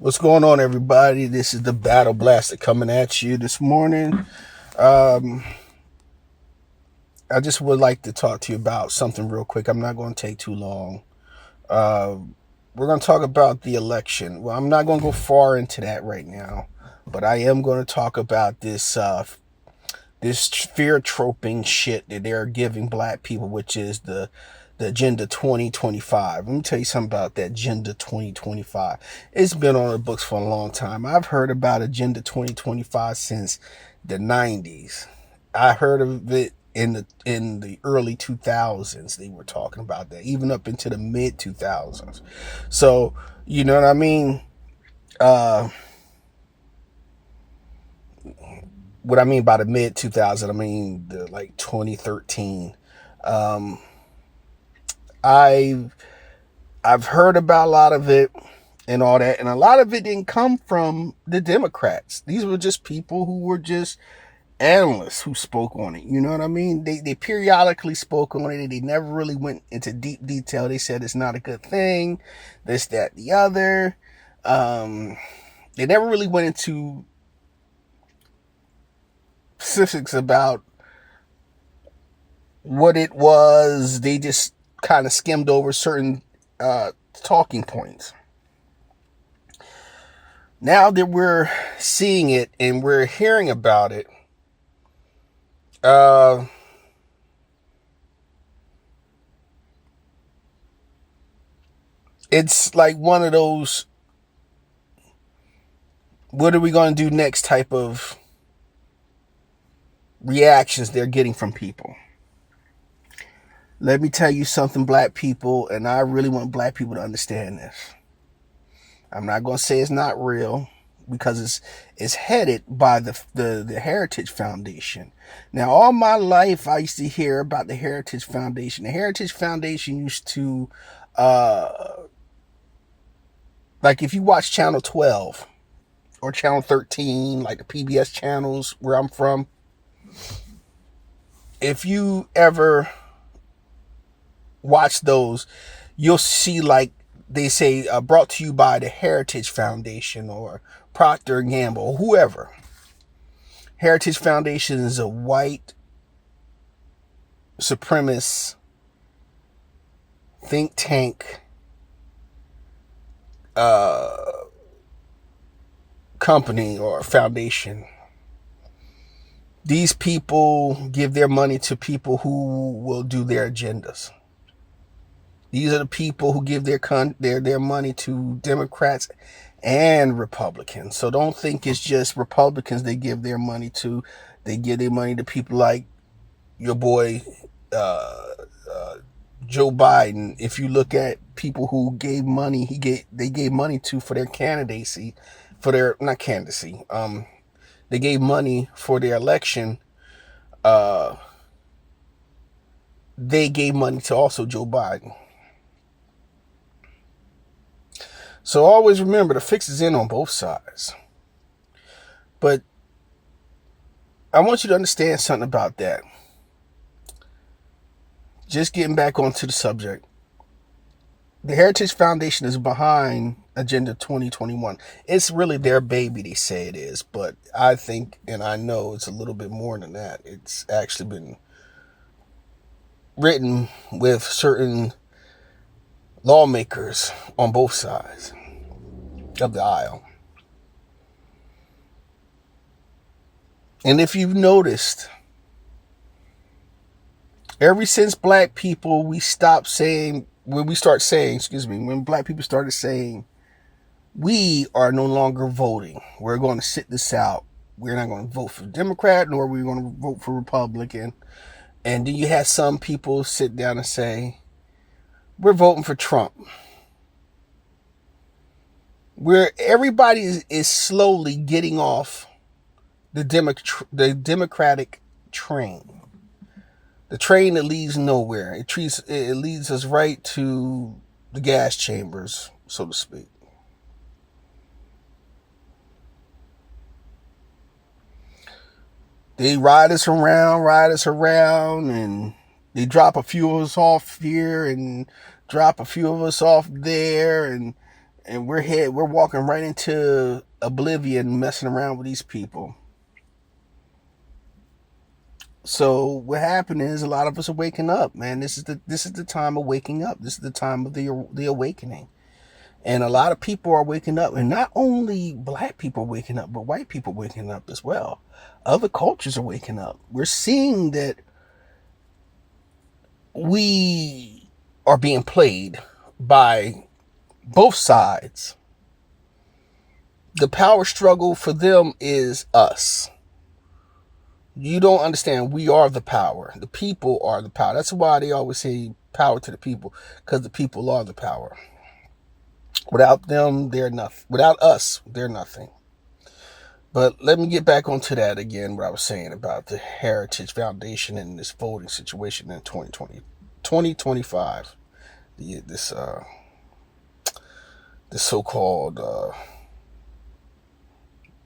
What's going on, everybody? This is the Battle Blaster coming at you this morning. Um, I just would like to talk to you about something real quick. I'm not going to take too long. Uh, we're going to talk about the election. Well, I'm not going to go far into that right now, but I am going to talk about this fear troping shit that they're giving black people, which is the Agenda 2025. Let me tell you something about that Agenda 2025. It's been on the books for a long time. I've heard about Agenda 2025 since the 90s. I heard of it in the early 2000s. They were talking about that, even up into the mid 2000s. So, you know what I mean? Uh, what I mean by the mid 2000s, I mean the like 2013. Um, I I've heard about a lot of it and all that, and a lot of it didn't come from the Democrats. These were just people who were just analysts who spoke on it. You know what I mean? They periodically spoke on it. They never really went into deep detail. They said it's not a good thing, this, that, the other. They never really went into specifics about what it was. They just kind of skimmed over certain talking points. Now that we're seeing it and we're hearing about it, it's like one of those, what are we going to do next type of reactions they're getting from people. Let me tell you something, black people, and I really want black people to understand this. I'm not going to say it's not real, because it's headed by the Heritage Foundation. Now, all my life, I used to hear about the Heritage Foundation. The Heritage Foundation used to, like if you watch Channel 12 or Channel 13, like the PBS channels where I'm from, if you ever watch those, you'll see, like they say, brought to you by the Heritage Foundation or Procter & Gamble or whoever. Heritage Foundation is a white supremacist think tank company or foundation. These people give their money to people who will do their agendas. These are the people who give their money to Democrats and Republicans. So don't think it's just Republicans they give their money to. They give their money to people like your boy Joe Biden. If you look at people who gave money, they gave money to for their candidacy, for their not candidacy. They gave money for their election. They gave money to also Joe Biden. So always remember, the fix is in on both sides. But I want you to understand something about that. Just getting back onto the subject. The Heritage Foundation is behind Agenda 2021. It's really their baby, they say it is. But I think, and I know it's a little bit more than that. It's actually been written with certain lawmakers on both sides of the aisle. And if you've noticed, ever since black people, when black people started saying, we are no longer voting, we're going to sit this out, we're not going to vote for Democrat, nor are we going to vote for Republican. And then you had some people sit down and say, we're voting for Trump. Where everybody is slowly getting off the Democratic train. The train that leads nowhere. It leads us right to the gas chambers, so to speak. They ride us around, and they drop a few of us off here and drop a few of us off there, and And we're walking right into oblivion, messing around with these people. So what happened is a lot of us are waking up, man. This is the time of waking up. This is the time of the awakening. And a lot of people are waking up, and not only black people waking up, but white people waking up as well. Other cultures are waking up. We're seeing that we are being played by both sides. The power struggle for them is us. You don't understand. We are the power. The people are the power. That's why they always say power to the people, because the people are the power. Without them, they're nothing. Without us, they're nothing. But let me get back onto that again, what I was saying about the Heritage Foundation and this voting situation in 2025. This so-called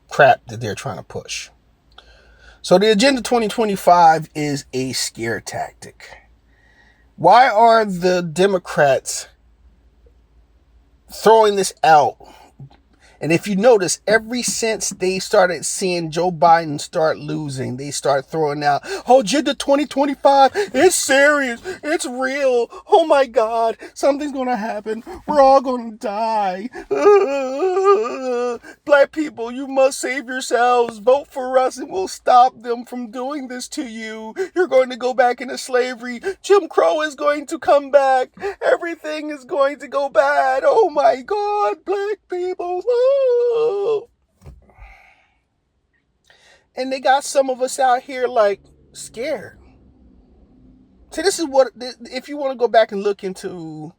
crap that they're trying to push. So the Agenda 2025 is a scare tactic. Why are the Democrats throwing this out? And if you notice, ever since they started seeing Joe Biden start losing, they start throwing out, oh, Agenda 2025, it's serious, it's real, oh my God, something's going to happen, we're all going to die. Black people, you must save yourselves, vote for us and we'll stop them from doing this to you. You're going to go back into slavery, Jim Crow is going to come back, everything is going to go bad, oh my God, black people, and they got some of us out here like scared. See, this is what, if you want to go back and look into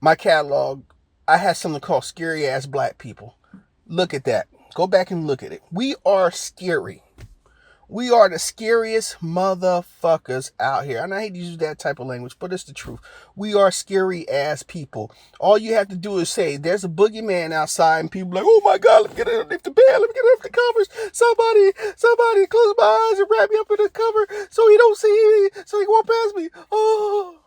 my catalog, I had something called Scary Ass Black People. Look at that. Go back and look at it. We are scary. We are the scariest motherfuckers out here. And I hate to use that type of language, but it's the truth. We are scary ass people. All you have to do is say, there's a boogeyman outside, and people are like, oh my God, let me get underneath the bed, let me get underneath the covers. Somebody close my eyes and wrap me up in the cover so he don't see me, so he won't pass me. Oh.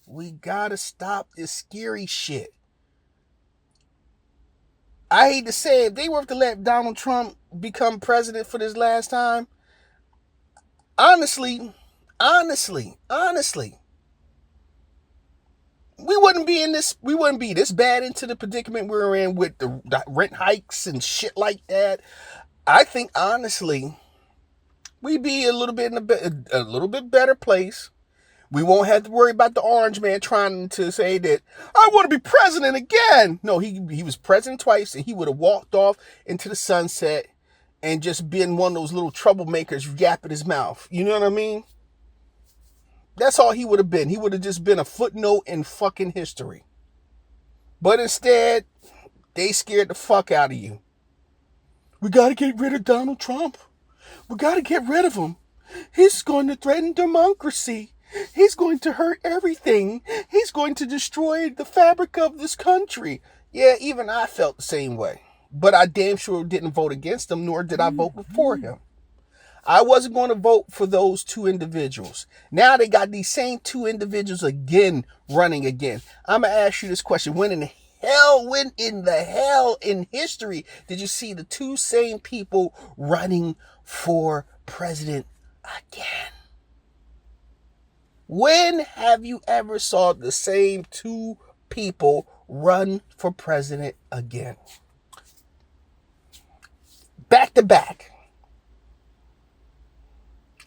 We gotta stop this scary shit. I hate to say it, if they were to let Donald Trump become president for this last time, honestly, we wouldn't be this bad into the predicament we're in with the rent hikes and shit like that. I think honestly, we'd be a little bit better place. We won't have to worry about the orange man trying to say that I want to be president again. No, he was president twice, and he would have walked off into the sunset and just been one of those little troublemakers yapping his mouth. You know what I mean? That's all he would have been. He would have just been a footnote in fucking history. But instead, they scared the fuck out of you. We got to get rid of Donald Trump. We got to get rid of him. He's going to threaten democracy. He's going to hurt everything. He's going to destroy the fabric of this country. Yeah, even I felt the same way. But I damn sure didn't vote against him, nor did I vote for him. I wasn't going to vote for those two individuals. Now they got these same two individuals again running again. I'm going to ask you this question. When in the hell in history did you see the two same people running for president again? When have you ever saw the same two people run for president again? Back to back.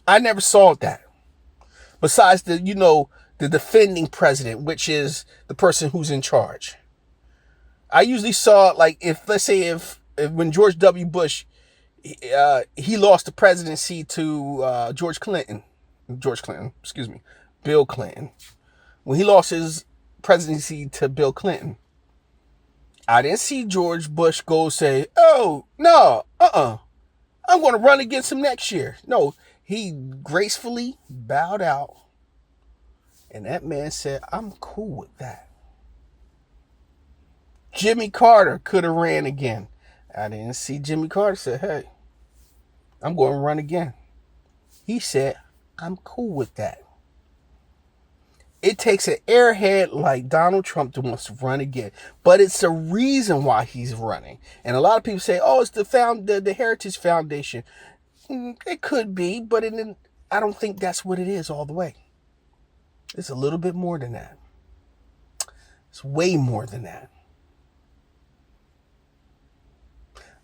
I never saw that. Besides the defending president, which is the person who's in charge. I usually saw, like, if when George W. Bush, he lost the presidency to Bill Clinton. When he lost his presidency to Bill Clinton, I didn't see George Bush go say, oh, no, I'm going to run against him next year. No, he gracefully bowed out. And that man said, I'm cool with that. Jimmy Carter could have ran again. I didn't see Jimmy Carter say, hey, I'm going to run again. He said, I'm cool with that. It takes an airhead like Donald Trump to want to run again. But it's the reason why he's running. And a lot of people say, oh, it's the Heritage Foundation. It could be, but I don't think that's what it is all the way. It's a little bit more than that. It's way more than that.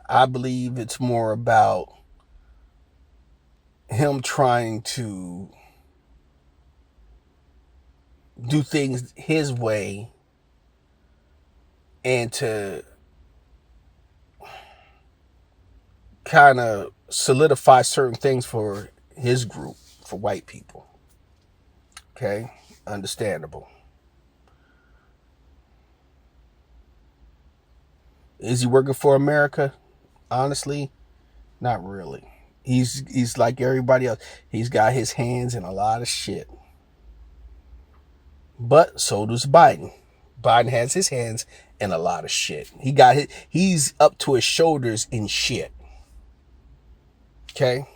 I believe it's more about him trying to do things his way and to kind of solidify certain things for his group, for white people. Okay? Understandable. Is he working for America? Honestly, not really. He's like everybody else. He's got his hands in a lot of shit. But so does Biden. Biden has his hands in a lot of shit. He's up to his shoulders in shit. Okay?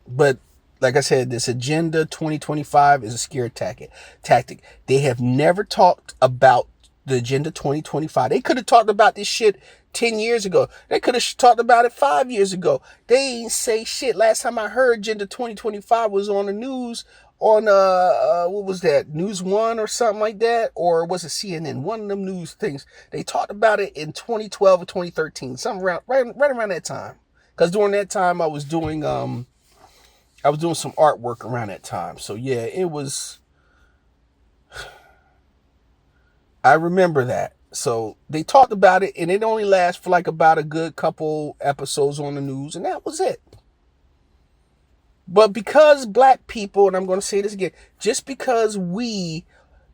But like I said, this Agenda 2025 is a scare tactic. They have never talked about the Agenda 2025. They could have talked about this shit 10 years ago. They could have talked about it 5 years ago. They ain't say shit. Last time I heard Agenda 2025 was on the news on what was that, News One or something like that, or was it CNN? One of them news things. They talked about it in 2012 or 2013, something around right around that time. Because during that time I was doing some artwork around that time. So yeah, it was. I remember that. So they talked about it, and it only lasted for like about a good couple episodes on the news, and that was it. But because black people, and I'm going to say this again, just because we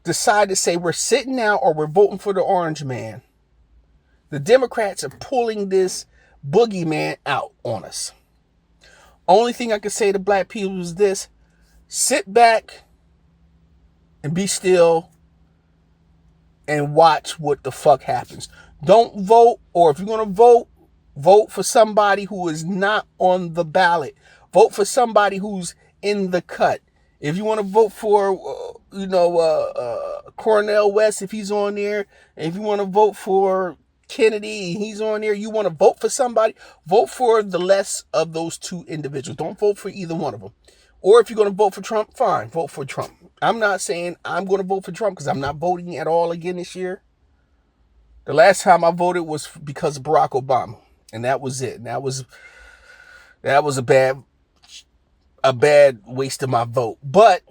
decide to say we're sitting out or we're voting for the orange man, the Democrats are pulling this boogeyman out on us. Only thing I can say to black people is this: sit back and be still and watch what the fuck happens. Don't vote, or if you're going to vote for somebody who is not on the ballot. Vote for somebody who's in the cut. If you want to vote for, Cornel West, if he's on there, and if you want to vote for Kennedy, he's on there, you want to vote for somebody, vote for the less of those two individuals. Don't vote for either one of them. Or if you're going to vote for Trump, fine, vote for Trump. I'm not saying I'm going to vote for Trump because I'm not voting at all again this year. The last time I voted was because of Barack Obama, and that was it. And that was a bad waste of my vote. But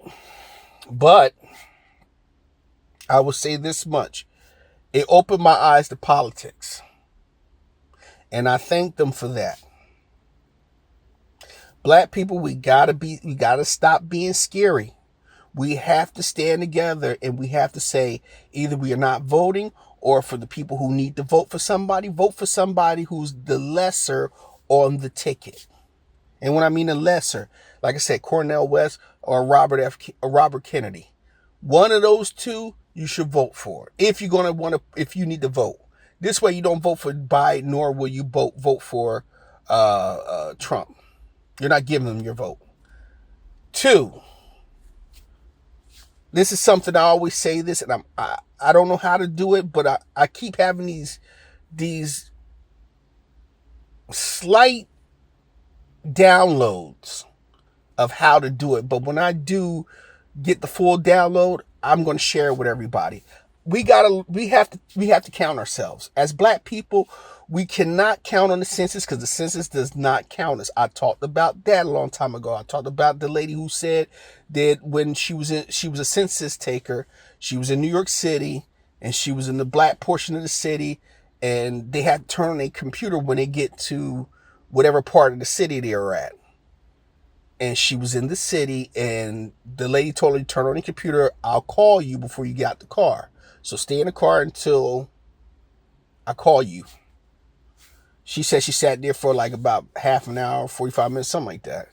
I will say this much. It opened my eyes to politics. And I thank them for that. Black people, we gotta stop being scary. We have to stand together, and we have to say either we are not voting, or for the people who need to vote for somebody who's the lesser on the ticket. And when I mean the lesser, like I said, Cornel West or Robert Kennedy. One of those two you should vote for if you need to vote. This way you don't vote for Biden, nor will you vote for Trump. You're not giving them your vote. 2, this is something I always say this, and I don't know how to do it, but I keep having these slight downloads of how to do it. But when I do get the full download, I'm going to share it with everybody. We have to count ourselves. As black people, we cannot count on the census because the census does not count us. I talked about that a long time ago. I talked about the lady who said that when she was a census taker, she was in New York City and she was in the black portion of the city, and they had to turn on a computer when they get to whatever part of the city they were at. And she was in the city, and the lady told her to turn on the computer. I'll call you before you get out the car. So stay in the car until I call you. She said she sat there for like about half an hour, 45 minutes, something like that.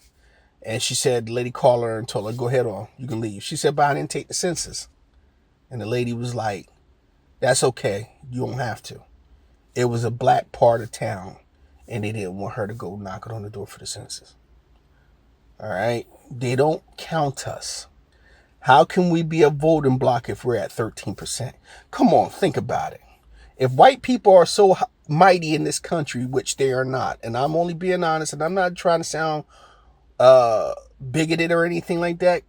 And she said the lady called her and told her, go ahead on, you can leave. She said, but I didn't take the census. And the lady was like, that's okay, you don't have to. It was a black part of town, and they didn't want her to go knocking on the door for the census. All right. They don't count us. How can we be a voting bloc if we're at 13%? Come on, think about it. If white people are so mighty in this country, which they are not, and I'm only being honest, and I'm not trying to sound bigoted or anything like that.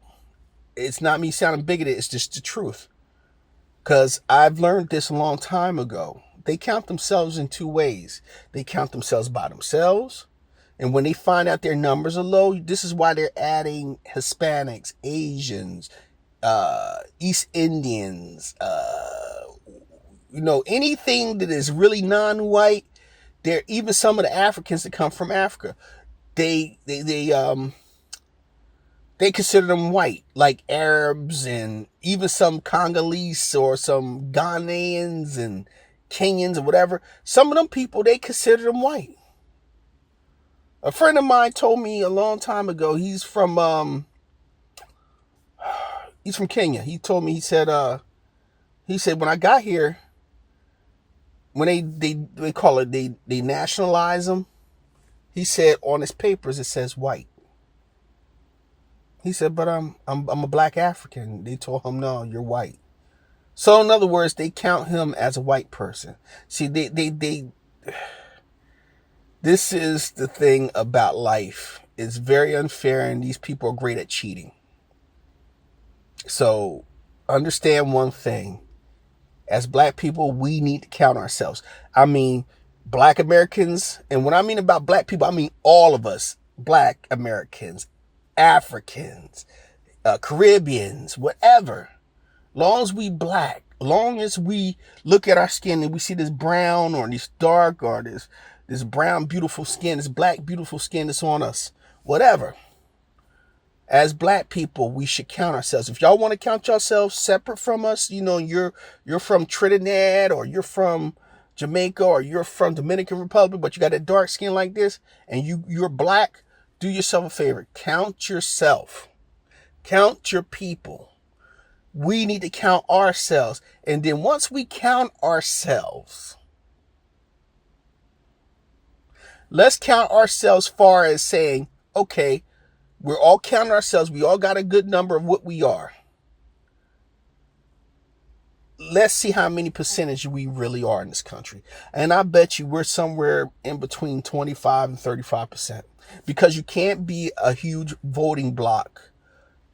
It's not me sounding bigoted. It's just the truth. Because I've learned this a long time ago. They count themselves in two ways. They count themselves by themselves. And when they find out their numbers are low, this is why they're adding Hispanics, Asians, East Indians, anything that is really non-white. There, even some of the Africans that come from Africa, they consider them white, like Arabs and even some Congolese or some Ghanaians and Kenyans or whatever. Some of them people, they consider them white. A friend of mine told me a long time ago, he's from Kenya. He told me, he said when I got here, when they call it, they nationalize them. He said on his papers it says white. He said, but I'm a black African. They told him, no, you're white. So in other words, they count him as a white person. See, this is the thing about life. It's very unfair, and these people are great at cheating. So understand one thing. As black people, we need to count ourselves. I mean, black Americans, and when I mean about black people, I mean all of us, black Americans, Africans, Caribbeans, whatever. Long as we black, long as we look at our skin and we see this brown or this dark or this brown beautiful skin, this black beautiful skin that's on us, whatever. As black people, we should count ourselves. If y'all want to count yourselves separate from us, you're from Trinidad or you're from Jamaica or you're from Dominican Republic, but you got a dark skin like this and you're black, do yourself a favor. Count yourself. Count your people. We need to count ourselves. And then once we count ourselves, let's count ourselves far as saying, okay, we're all counting ourselves. We all got a good number of what we are. Let's see how many percentage we really are in this country. And I bet you we're somewhere in between 25 and 35%. Because you can't be a huge voting bloc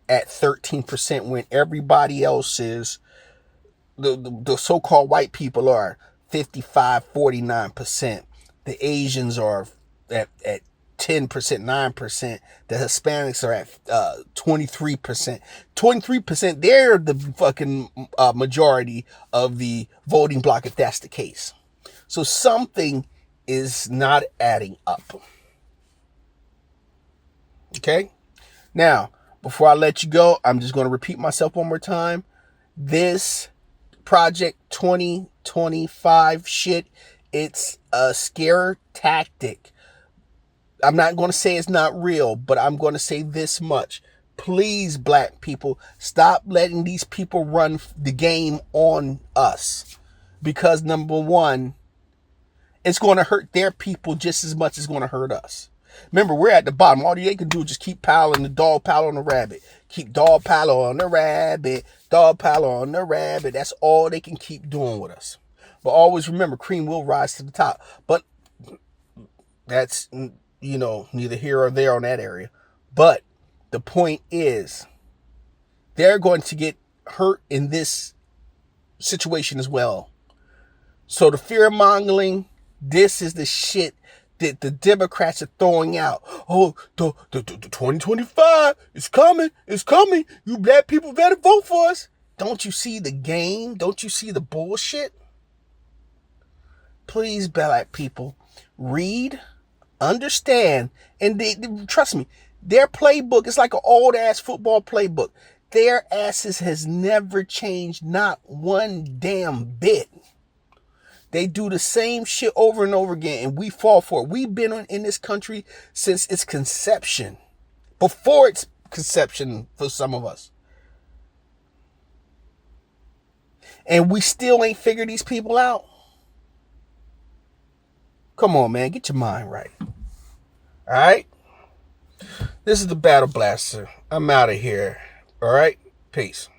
at 13% when everybody else is, the so-called white people are 55, 49%. The Asians are at 10%, 9%. The Hispanics are at 23%. 23%, they're the fucking majority of the voting bloc if that's the case. So something is not adding up. Okay? Now, before I let you go, I'm just going to repeat myself one more time. This Project 2025 shit, it's a scare tactic. I'm not going to say it's not real, but I'm going to say this much. Please, black people, stop letting these people run the game on us. Because number one, it's going to hurt their people just as much as it's going to hurt us. Remember, we're at the bottom. All they can do is just keep piling the dog pile on the rabbit. Keep dog pile on the rabbit. Dog pile on the rabbit. That's all they can keep doing with us. But always remember, cream will rise to the top. But that's, neither here or there on that area. But the point is, they're going to get hurt in this situation as well. So the fear mongering, this is the shit that the Democrats are throwing out. Oh, the 2025 is coming. It's coming. You black people better vote for us. Don't you see the game? Don't you see the bullshit? Please, black people, read, understand, and they trust me, their playbook is like an old ass football playbook. Their asses has never changed, not one damn bit. They do the same shit over and over again, and we fall for it. We've been in this country since its conception, before its conception for some of us. And we still ain't figured these people out. Come on, man, get your mind right. All right? This is the Battle Blaster. I'm out of here. All right? Peace.